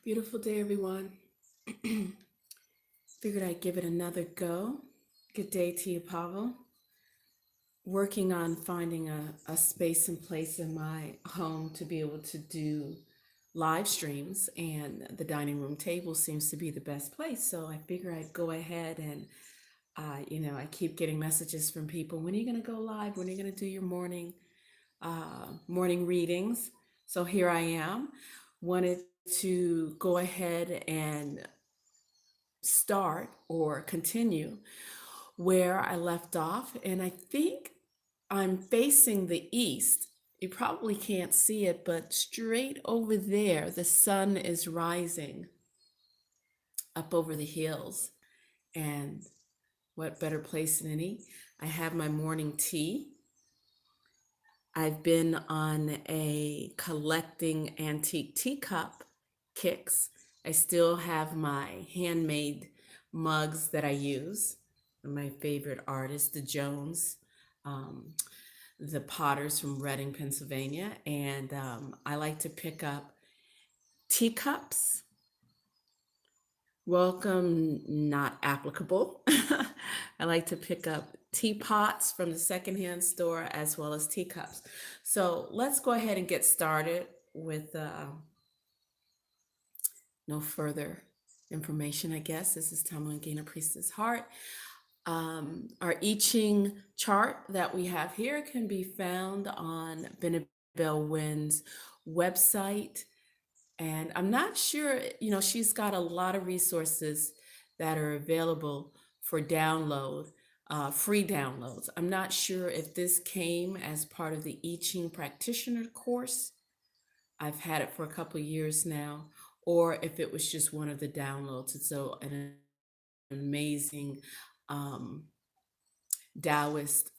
Beautiful day, everyone. Figured I'd give it another go. Good day to you, Pavel. Working on finding a space and place in my home to be able to do live streams, and the dining room table seems to be the best place. So I figure I'd go ahead and, I keep getting messages from people. When are you going to go live? When are you going to do your morning readings? So here I am. Wanted to go ahead and start or continue where I left off. And I think I'm facing the east. You probably can't see it, but straight over there, the sun is rising up over the hills. And what better place than any? I have my morning tea. I've been on a collecting antique teacup kicks. I still have my handmade mugs that I use. My favorite artist, the Jones, um, the Potters from Reading, Pennsylvania. And I like to pick up teacups. Welcome, not applicable. I like to pick up teapots from the secondhand store as well as teacups. So let's go ahead and get started with no further information, I guess. This is Tamala Gainer Priestess Heart. Our I Ching chart that we have here can be found on Benebell Wynn's website. And I'm not sure, she's got a lot of resources that are available for download, free downloads. I'm not sure if this came as part of the I Ching practitioner course. I've had it for a couple of years now, or if it was just one of the downloads. It's so an amazing Taoist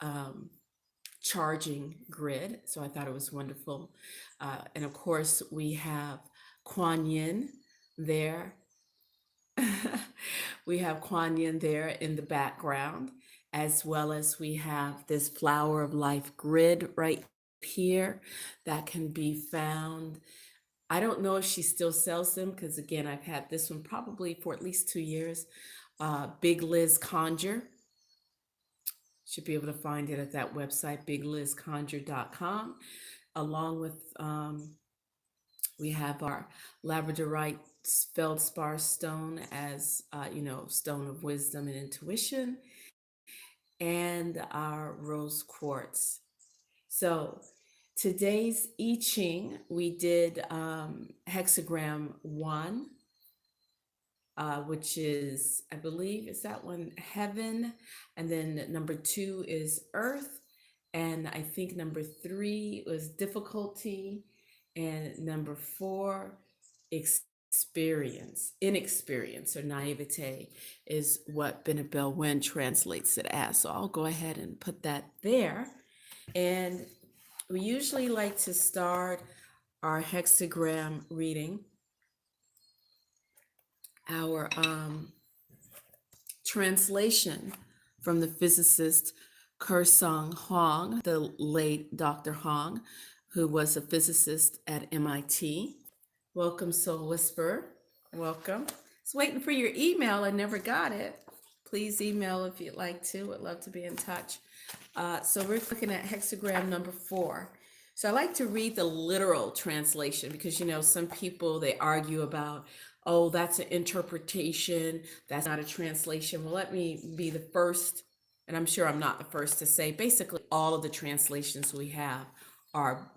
charging grid. So I thought it was wonderful. And of course, we have Kuan Yin there. We have Kuan Yin there in the background, as well as we have this Flower of Life grid right here that can be found. I don't know if she still sells them because, again, I've had this one probably for at least 2 years. Big Liz Conjure. Should be able to find it at that website, biglizconjure.com, along with we have our labradorite feldspar stone as stone of wisdom and intuition, and our rose quartz. So today's I Ching, we did hexagram 1, which is, I believe, is that one heaven, and then number 2 is earth, and I think number 3 was difficulty, and number 4 inexperience or naivete is what Benebell Wynn translates it as. So I'll go ahead and put that there. And we usually like to start our hexagram reading, our translation from the physicist Kersong Hong, the late Dr. Hong, who was a physicist at MIT. Welcome, Soul Whisperer. Welcome. I was waiting for your email. I never got it. Please email if you'd like to. I'd love to be in touch. So we're looking at hexagram number 4. So I like to read the literal translation because, some people, they argue about, oh, that's an interpretation, that's not a translation. Well, let me be the first, and I'm sure I'm not the first to say, basically all of the translations we have are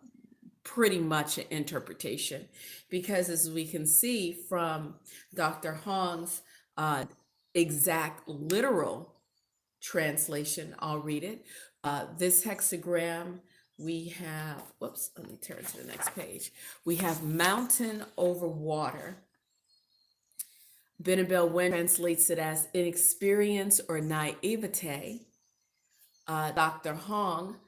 pretty much an interpretation, because as we can see from Dr. Hong's exact literal translation, I'll read it. This hexagram, we have, whoops, let me turn to the next page. We have mountain over water. Benebell Wynn translates it as inexperience or naivete. Dr. Hong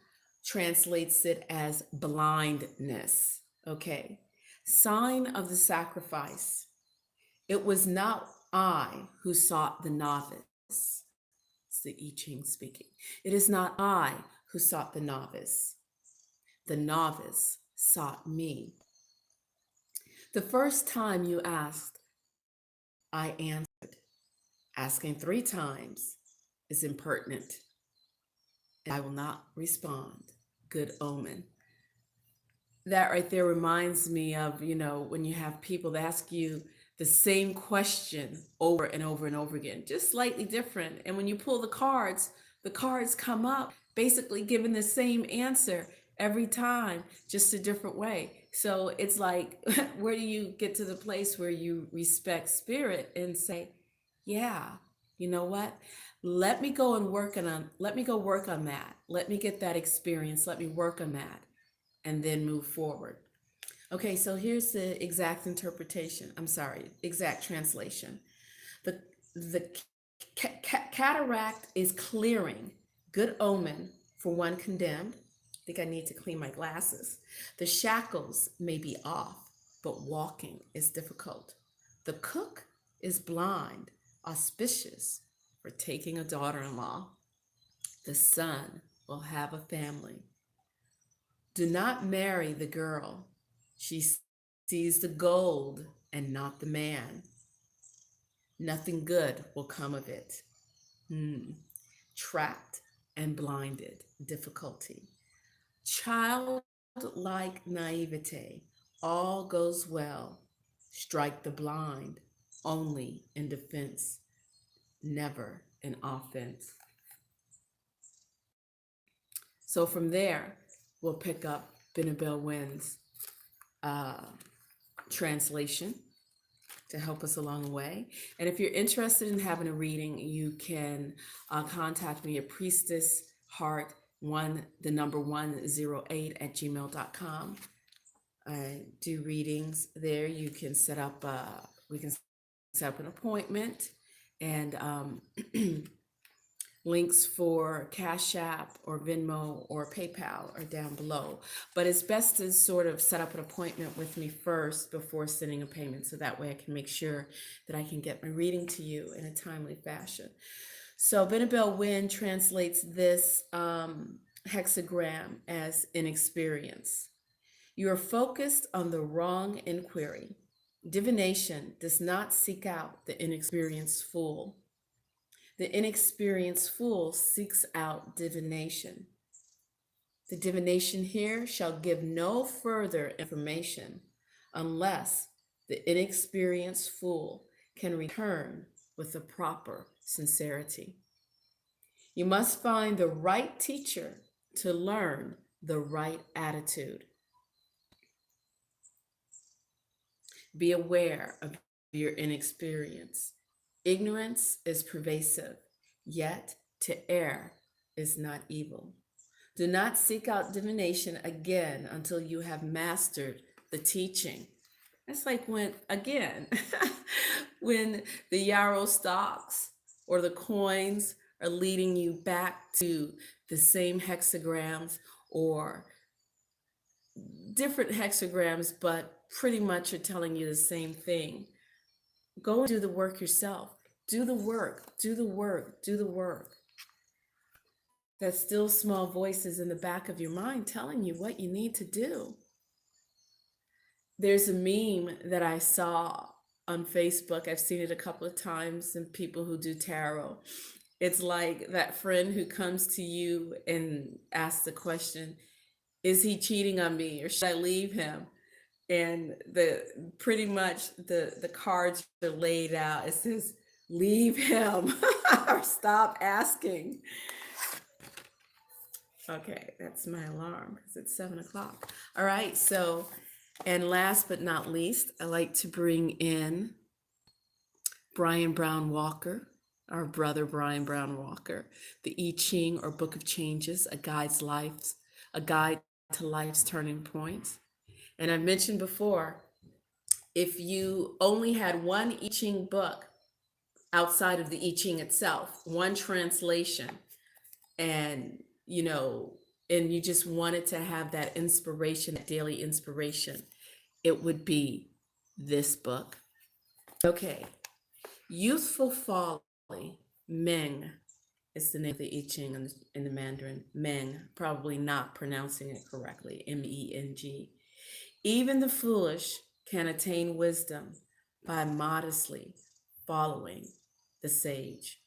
translates it as blindness. Okay. Sign of the sacrifice. It was not I who sought the novice. It's the I Ching speaking. It is not I who sought the novice. The novice sought me. The first time you asked, I answered. Asking three times is impertinent, and I will not respond. Good omen. That right there reminds me of, when you have people that ask you the same question over and over and over again, just slightly different. And when you pull the cards come up basically giving the same answer every time, just a different way. So it's like, where do you get to the place where you respect spirit and say, yeah, you know what? Let me go work on that. Let me get that experience. Let me work on that and then move forward. Okay, so here's the exact interpretation. I'm sorry, exact translation. The cataract is clearing, good omen for one condemned. I think I need to clean my glasses. The shackles may be off, but walking is difficult. The cook is blind, auspicious for taking a daughter in law. The son will have a family. Do not marry the girl. She sees the gold and not the man. Nothing good will come of it. Trapped and blinded, difficulty. Childlike naivete, all goes well. Strike the blind, only in defense, never in offense. So from there, we'll pick up Benabel Wynn's translation to help us along the way. And if you're interested in having a reading, you can contact me at priestessheart1, the number 108 at gmail.com. I do readings there. You can we can set up an appointment, and links for Cash App or Venmo or PayPal are down below. But it's best to sort of set up an appointment with me first before sending a payment, so that way I can make sure that I can get my reading to you in a timely fashion. So Benabel Wynn translates this hexagram as inexperience. You are focused on the wrong inquiry. Divination does not seek out the inexperienced fool. The inexperienced fool seeks out divination. The divination here shall give no further information unless the inexperienced fool can return with the proper sincerity. You must find the right teacher to learn the right attitude. Be aware of your inexperience. Ignorance is pervasive, yet to err is not evil. Do not seek out divination again until you have mastered the teaching. That's like when the yarrow stalks or the coins are leading you back to the same hexagrams or different hexagrams, but pretty much are telling you the same thing. Go and do the work yourself. Do the work, do the work, do the work. That still small voice is in the back of your mind telling you what you need to do. There's a meme that I saw on Facebook. I've seen it a couple of times in people who do tarot. It's like that friend who comes to you and asks the question, is he cheating on me or should I leave him? And pretty much the cards are laid out. It says, leave him or stop asking. Okay, that's my alarm because it's 7 o'clock. All right, so, and last but not least, I like to bring in Brian Brown Walker, our brother Brian Brown Walker, the I Ching or Book of Changes, a guide to life's turning points. And I've mentioned before, if you only had one I Ching book outside of the I Ching itself, one translation, and you just wanted to have that inspiration, that daily inspiration, it would be this book. Okay, Youthful Folly, Meng is the name of the I Ching in the Mandarin. Meng, probably not pronouncing it correctly, Meng. Even the foolish can attain wisdom by modestly following the sage.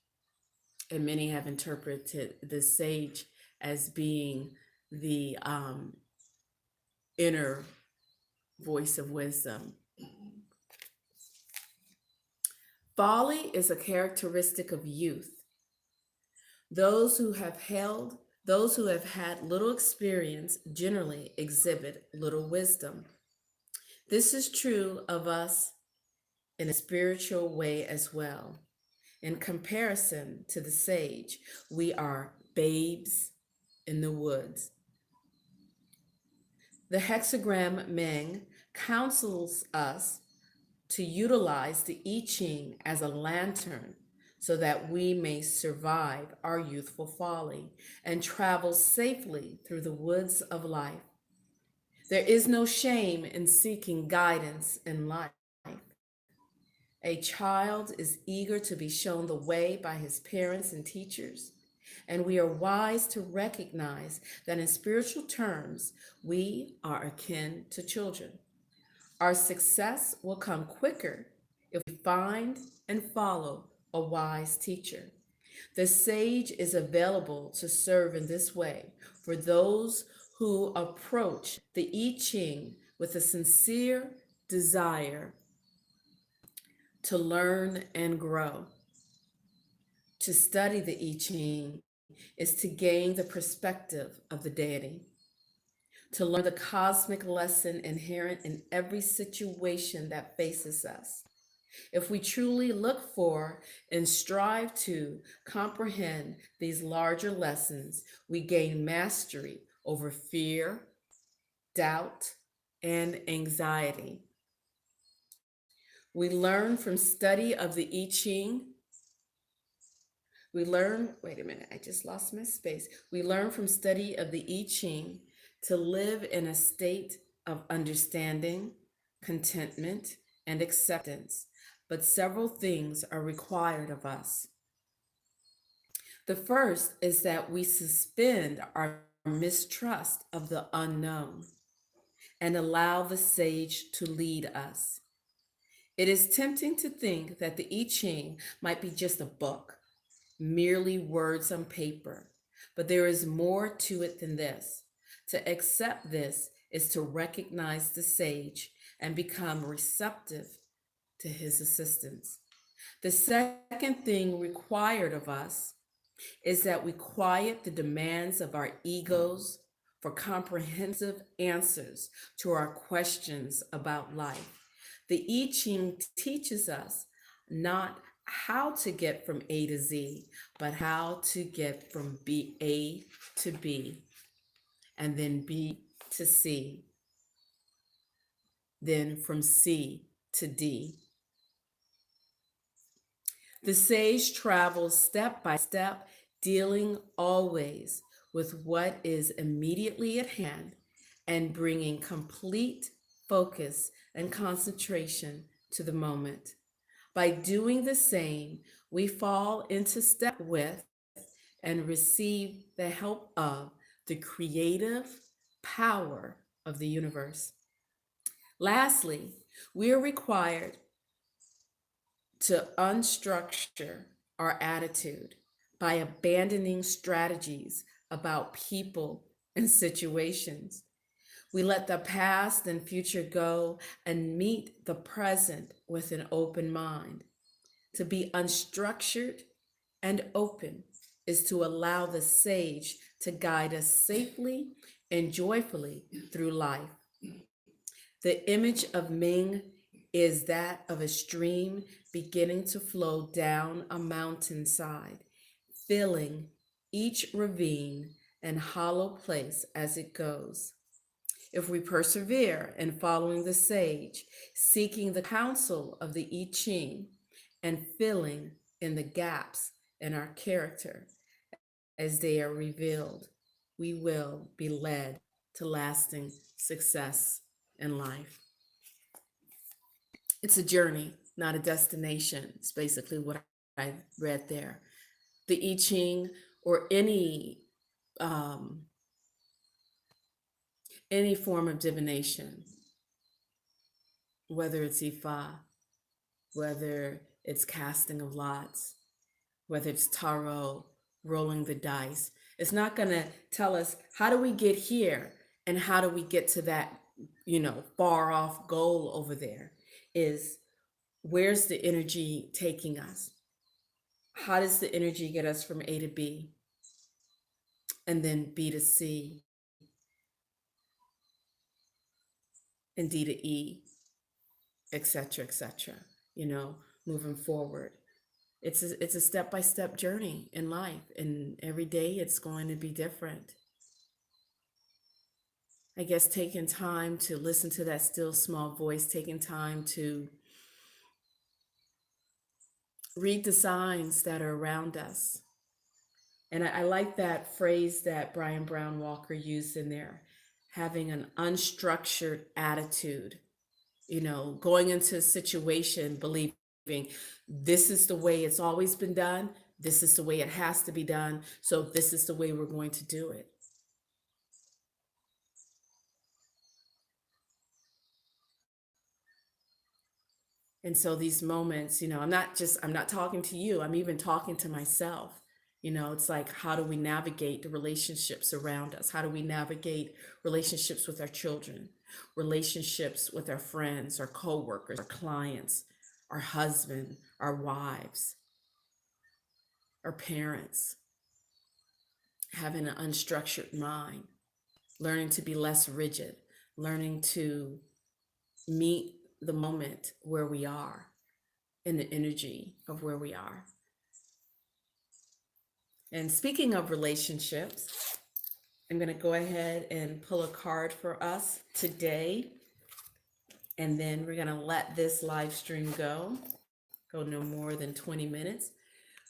And many have interpreted the sage as being the inner voice of wisdom. Folly is a characteristic of youth. Those who have held, those who have had little experience generally exhibit little wisdom. This is true of us in a spiritual way as well. In comparison to the sage, we are babes in the woods. The hexagram Ming counsels us to utilize the I Ching as a lantern so that we may survive our youthful folly and travel safely through the woods of life. There is no shame in seeking guidance in life. A child is eager to be shown the way by his parents and teachers, and we are wise to recognize that in spiritual terms, we are akin to children. Our success will come quicker if we find and follow a wise teacher. The sage is available to serve in this way for those who approach the I Ching with a sincere desire to learn and grow. To study the I Ching is to gain the perspective of the deity, to learn the cosmic lesson inherent in every situation that faces us. If we truly look for and strive to comprehend these larger lessons, we gain mastery over fear, doubt, and anxiety. We learn from study of the I Ching. Wait a minute, I just lost my space. We learn from study of the I Ching to live in a state of understanding, contentment, and acceptance. But several things are required of us. The first is that we suspend our mistrust of the unknown and allow the sage to lead us. It is tempting to think that the I Ching might be just a book, merely words on paper, but there is more to it than this. To accept this is to recognize the sage and become receptive to his assistance. The second thing required of us is that we quiet the demands of our egos for comprehensive answers to our questions about life. The I Ching teaches us not how to get from A to Z, but how to get from A to B, and then B to C, then from C to D. The sage travels step by step, dealing always with what is immediately at hand and bringing complete focus and concentration to the moment. By doing the same, we fall into step with and receive the help of the creative power of the universe. Lastly, we are required to unstructure our attitude by abandoning strategies about people and situations. We let the past and future go and meet the present with an open mind. To be unstructured and open is to allow the sage to guide us safely and joyfully through life. The image of Ming is that of a stream beginning to flow down a mountainside, filling each ravine and hollow place as it goes. If we persevere in following the sage, seeking the counsel of the I Ching, and filling in the gaps in our character as they are revealed, we will be led to lasting success in life. It's a journey, not a destination. It's basically what I read there. The I Ching or um, any form of divination whether it's Ifa, whether it's casting of lots, whether it's tarot, rolling the dice. It's not going to tell us how do we get here and how do we get to that, far off goal over there. Is where's the energy taking us? How does the energy get us from A to B and then B to C and D to E, etc., moving forward. It's a step-by-step journey in life, and every day it's going to be different. I guess taking time to listen to that still small voice, taking time to read the signs that are around us. And I like that phrase that Brian Brown Walker used in there, having an unstructured attitude, going into a situation believing this is the way it's always been done, this is the way it has to be done, so this is the way we're going to do it. And so these moments, I'm not talking to you, I'm even talking to myself. It's like, how do we navigate the relationships around us? How do we navigate relationships with our children, relationships with our friends, our coworkers, our clients, our husband, our wives, our parents? Having an unstructured mind, learning to be less rigid, learning to meet the moment where we are, in the energy of where we are. And speaking of relationships, I'm going to go ahead and pull a card for us today. And then we're going to let this live stream go no more than 20 minutes.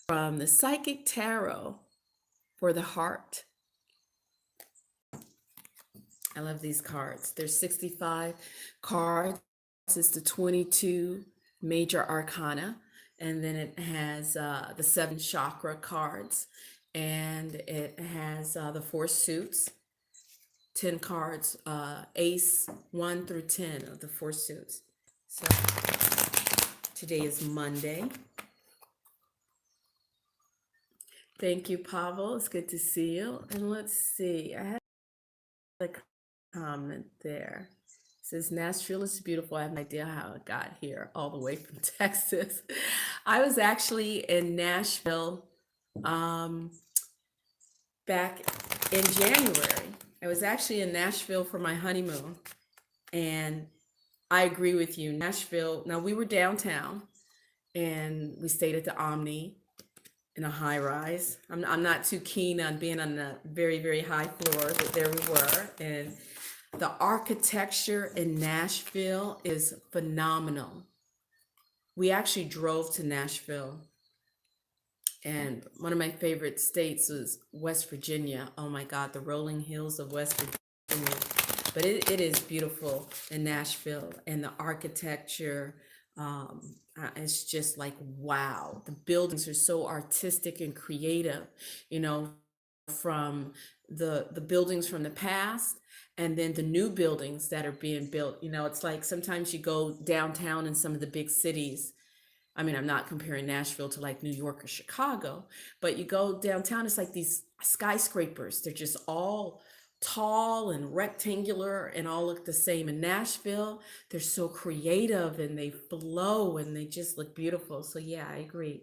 From the Psychic Tarot for the Heart. I love these cards. There's 65 cards. It's the 22 major arcana. And then it has the 7 chakra cards. And it has the 4 suits, 10 cards, ace 1 through 10 of the 4 suits. So today is Monday. Thank you, Pavel. It's good to see you. And let's see. I had a comment there. It says, Nashville is beautiful. I have no idea how it got here all the way from Texas. I was actually in Nashville back in January. I was actually in Nashville for my honeymoon. And I agree with you. Nashville, now we were downtown and we stayed at the Omni in a high rise. I'm not too keen on being on the very, very high floor, but there we were. And the architecture in Nashville is phenomenal. We actually drove to Nashville, and one of my favorite states was West Virginia. Oh my God, the rolling hills of West Virginia. But it is beautiful in Nashville, and the architecture, it's just like, wow. The buildings are so artistic and creative, from the buildings from the past, and then the new buildings that are being built. It's like sometimes you go downtown in some of the big cities. I mean, I'm not comparing Nashville to like New York or Chicago, but you go downtown, it's like these skyscrapers. They're just all tall and rectangular and all look the same. In Nashville, they're so creative and they flow and they just look beautiful. So yeah, I agree.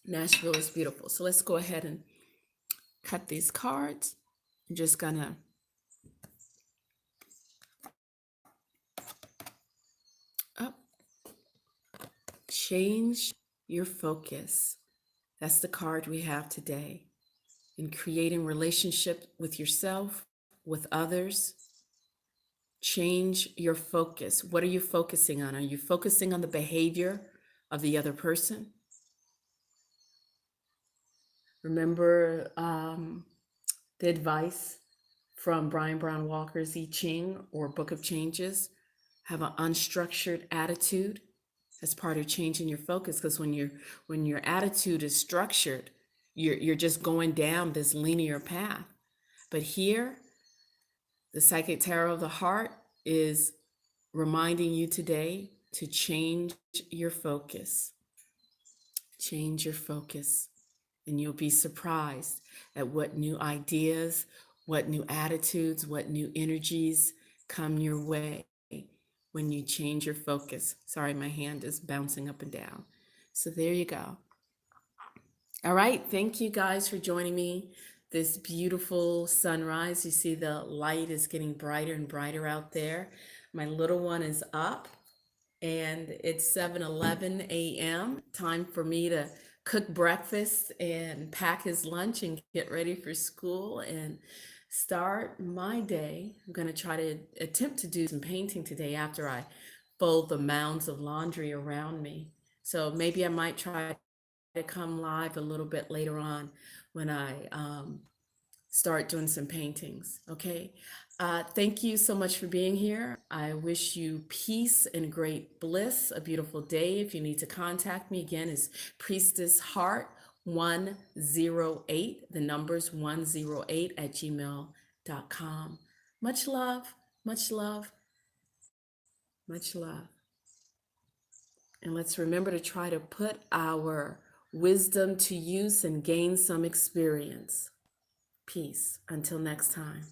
Nashville is beautiful. So let's go ahead and cut these cards. I'm just gonna change your focus. That's the card we have today. In creating relationship with yourself, with others, change your focus. What are you focusing on? Are you focusing on the behavior of the other person? Remember the advice from Brian Brown Walker's I Ching or Book of Changes? Have an unstructured attitude. That's part of changing your focus, because when your attitude is structured, you're just going down this linear path. But here, the Psychic Tarot of the Heart is reminding you today to change your focus. Change your focus, and you'll be surprised at what new ideas, what new attitudes, what new energies come your way when you change your focus. Sorry, my hand is bouncing up and down. So there you go. All right, thank you guys for joining me this beautiful sunrise. You see the light is getting brighter and brighter out there. My little one is up and it's 7:11 a.m. Time for me to cook breakfast and pack his lunch and get ready for school and start my day. I'm going to try to attempt to do some painting today after I fold the mounds of laundry around me. So maybe I might try to come live a little bit later on when I start doing some paintings. Okay. Thank you so much for being here. I wish you peace and great bliss, a beautiful day. If you need to contact me again, is Priestess Heart 108. The number's 108 at gmail.com. Much love, much love, much love. And let's remember to try to put our wisdom to use and gain some experience. Peace. Until next time.